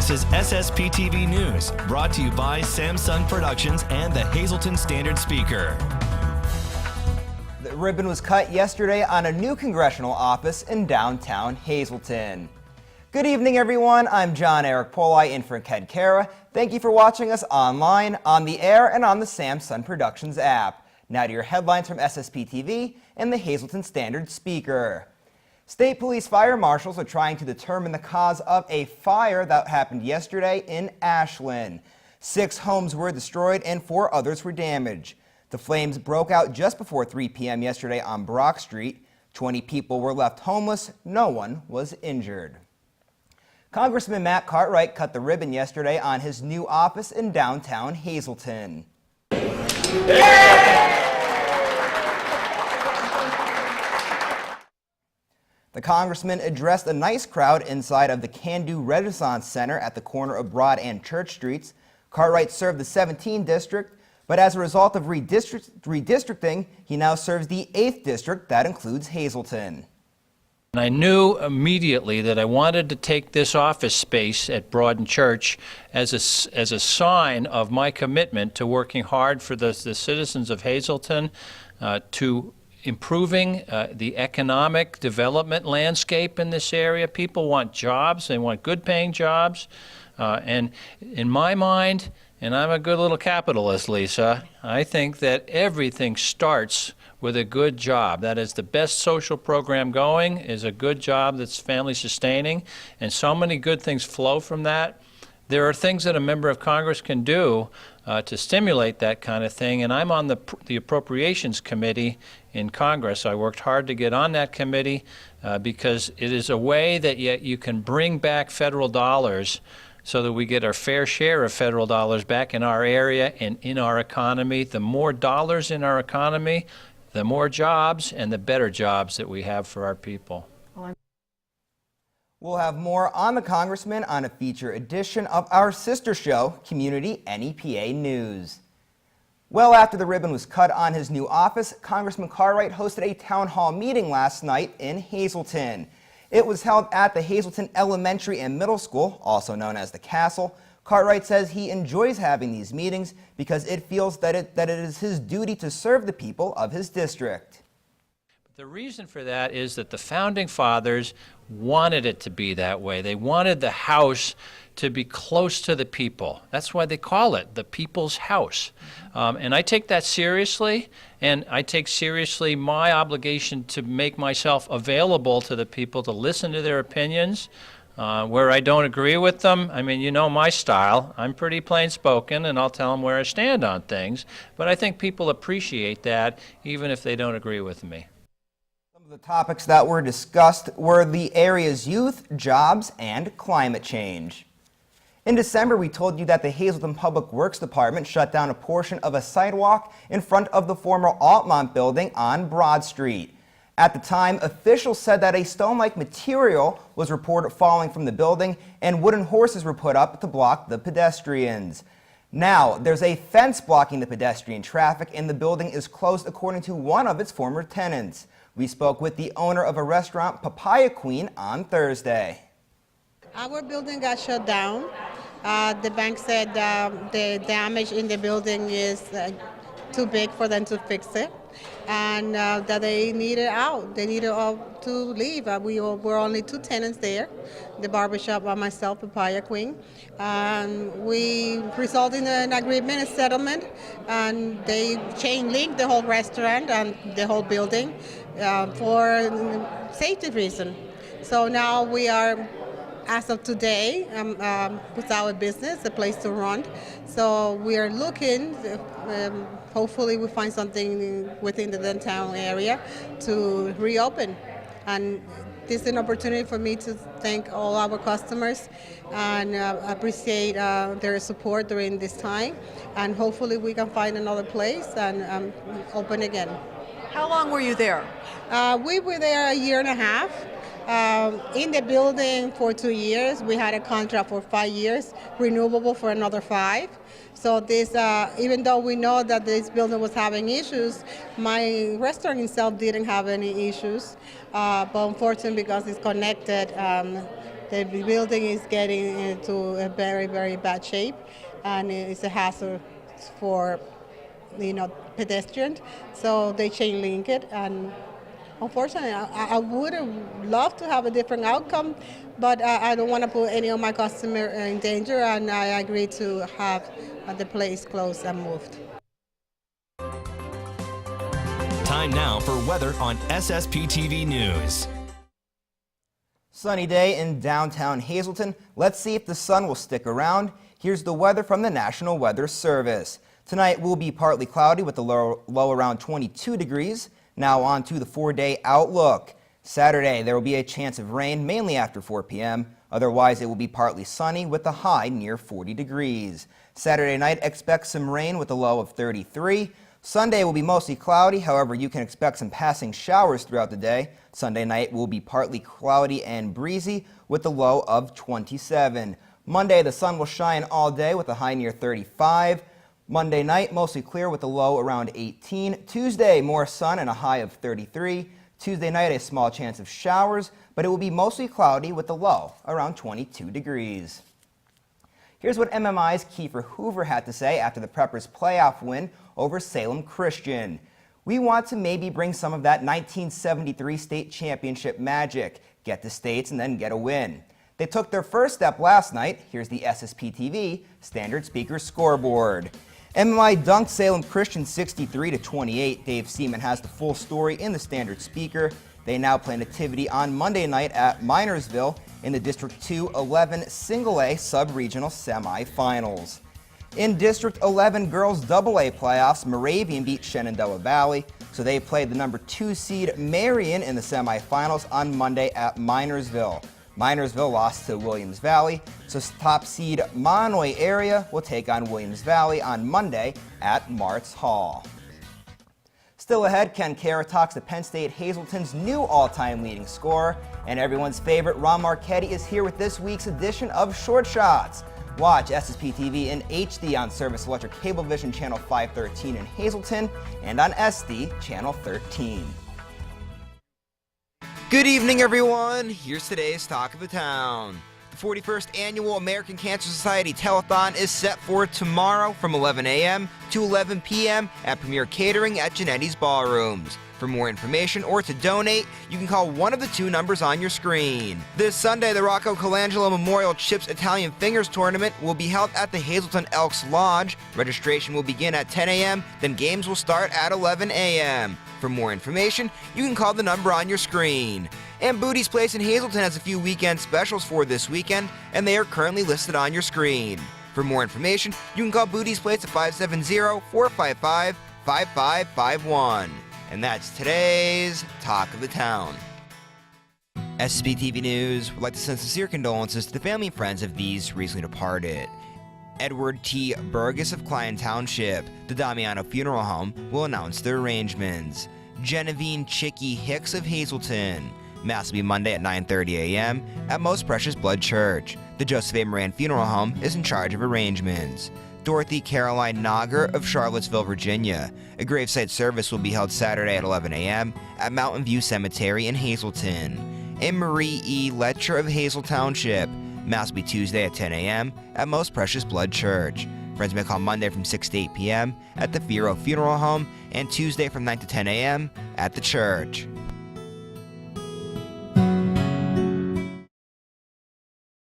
This is SSPTV News, brought to you by Samsung Productions and the Hazleton Standard Speaker. The ribbon was cut yesterday on a new congressional office in downtown Hazleton. Good evening, everyone. I'm John Eric Poli in for Ken Kara. Thank you for watching us online, on the air, and on the Samsung Productions app. Now to your headlines from SSPTV and the Hazleton Standard Speaker. State Police fire marshals are trying to determine the cause of a fire that happened yesterday in Ashland. 6 homes were destroyed and 4 others were damaged. The flames broke out just before 3 p.m. yesterday on Brock Street. 20 people were left homeless. No one was injured. Congressman Cartwright cut the ribbon yesterday on his new office in downtown Hazleton. The congressman addressed a nice crowd inside of the Can-Do Renaissance Center at the corner of Broad and Church Streets. Cartwright served the 17th district, but as a result of redistricting, he now serves the 8th district that includes Hazleton. I knew immediately that I wanted to take this office space at Broad and Church as a sign of my commitment to working hard for the citizens of Hazleton, to improving the economic development landscape in this area. People want jobs. They want good paying jobs. And in my mind, and I'm a good little capitalist, Lisa, I think that everything starts with a good job. That is the best social program going, is a good job that's family sustaining. And so many good things flow from that. There are things that a member of Congress can do to stimulate that kind of thing, and I'm on the Appropriations Committee in Congress. I worked hard to get on that committee because it is a way that you can bring back federal dollars so that we get our fair share of federal dollars back in our area and in our economy. The more dollars in our economy, the more jobs and the better jobs that we have for our people. We'll have more on the congressman on a feature edition of our sister show, Community NEPA News. Well, after the ribbon was cut on his new office, Congressman Cartwright hosted a town hall meeting last night in Hazleton. It was held at the Hazleton Elementary and Middle School, also known as the Castle. Cartwright says he enjoys having these meetings because it feels that it is his duty to serve the people of his district. The reason for that is that the Founding Fathers wanted it to be that way. They wanted the house to be close to the people. That's why they call it the People's House. And I take that seriously, and I take seriously my obligation to make myself available to the people, to listen to their opinions. Where I don't agree with them, I mean, you know my style. I'm pretty plain spoken, and I'll tell them where I stand on things. But I think people appreciate that, even if they don't agree with me. The topics that were discussed were the area's youth, jobs, and climate change. In December, we told you that the Hazleton Public Works Department shut down a portion of a sidewalk in front of the former Altamont building on Broad Street. At the time, officials said that a stone-like material was reported falling from the building and wooden horses were put up to block the pedestrians. Now, there's a fence blocking the pedestrian traffic and the building is closed according to one of its former tenants. We spoke with the owner of a restaurant, Papaya Queen, on Thursday. Our building got shut down. The bank said the damage in the building is too big for them to fix it, and that they needed out. They needed to leave. We were only 2 tenants there, the barbershop and myself, Papaya Queen. We resulted in an agreement, a settlement, and they chain-linked the whole restaurant and the whole building for safety reasons. So now we are, as of today, without a business, a place to run. So we are looking, hopefully we find something within the downtown area to reopen. And this is an opportunity for me to thank all our customers and appreciate their support during this time. And hopefully we can find another place and open again. How long were you there? We were there 1.5 years. In the building for 2 years. We had a contract for 5 years, renewable for another 5. So this, even though we know that this building was having issues, my restaurant itself didn't have any issues. But unfortunately, because it's connected The building is getting into a very, very bad shape, and it's a hazard for pedestrians. So they chain link it, and unfortunately, I would have loved to have a different outcome, but I don't want to put any of my customers in danger, and I agreed to have the place closed and moved. Time now for weather on SSPTV News. Sunny day in downtown Hazleton. Let's see if the sun will stick around. Here's the weather from the National Weather Service. Tonight will be partly cloudy with the low around 22 degrees. Now on to the 4-day outlook. Saturday, there will be a chance of rain, mainly after 4 p.m. Otherwise, it will be partly sunny with a high near 40 degrees. Saturday night, expect some rain with a low of 33. Sunday will be mostly cloudy. However, you can expect some passing showers throughout the day. Sunday night will be partly cloudy and breezy with a low of 27. Monday, the sun will shine all day with a high near 35. Monday night, mostly clear with a low around 18. Tuesday, more sun and a high of 33. Tuesday night, a small chance of showers, but it will be mostly cloudy with a low around 22 degrees. Here's what MMI's Kiefer Hoover had to say after the Preppers' playoff win over Salem Christian. We want to maybe bring some of that 1973 state championship magic, get to states and then get a win. They took their first step last night. Here's the SSPTV Standard Speaker scoreboard. MMI dunked Salem Christian 63-28. Dave Seaman has the full story in the Standard Speaker. They now play Nativity on Monday night at Minersville in the District 2 11 Single-A Sub-Regional Semifinals. In District 11 Girls AA playoffs, Moravian beat Shenandoah Valley, so they played the number 2 seed Marion in the semifinals on Monday at Minersville. Minersville lost to Williams Valley, so top seed Monoy area will take on Williams Valley on Monday at Martz Hall. Still ahead, Ken Kara talks to Penn State Hazleton's new all-time leading scorer, and everyone's favorite Ron Marchetti is here with this week's edition of Short Shots. Watch SSPTV in HD on Service Electric Cablevision Channel 513 in Hazleton and on SD Channel 13. Good evening, everyone. Here's today's Talk of the Town. The 41st Annual American Cancer Society Telethon is set for tomorrow from 11 a.m. to 11 p.m. at Premier Catering at Genetti's Ballrooms. For more information or to donate, you can call one of the 2 numbers on your screen. This Sunday, the Rocco Colangelo Memorial Chips Italian Fingers Tournament will be held at the Hazleton Elks Lodge. Registration will begin at 10 a.m., then games will start at 11 a.m. For more information, you can call the number on your screen. And Booty's Place in Hazleton has a few weekend specials for this weekend, and they are currently listed on your screen. For more information, you can call Booty's Place at 570-455-5551. And that's today's Talk of the Town. SSPTV News would like to send sincere condolences to the family and friends of these recently departed. Edward T. Burgess of Klein Township, the Damiano Funeral Home, will announce their arrangements. Genevieve Chicky Hicks of Hazleton. Mass will be Monday at 9:30 a.m. at Most Precious Blood Church. The Joseph A. Moran Funeral Home is in charge of arrangements. Dorothy Caroline Nogger of Charlottesville, Virginia. A gravesite service will be held Saturday at 11 a.m. at Mountain View Cemetery in Hazleton. And Marie E. Letcher of Hazel Township. Mass will be Tuesday at 10 a.m. at Most Precious Blood Church. Friends may call Monday from 6 to 8 p.m. at the Firo Funeral Home and Tuesday from 9 to 10 a.m. at the church.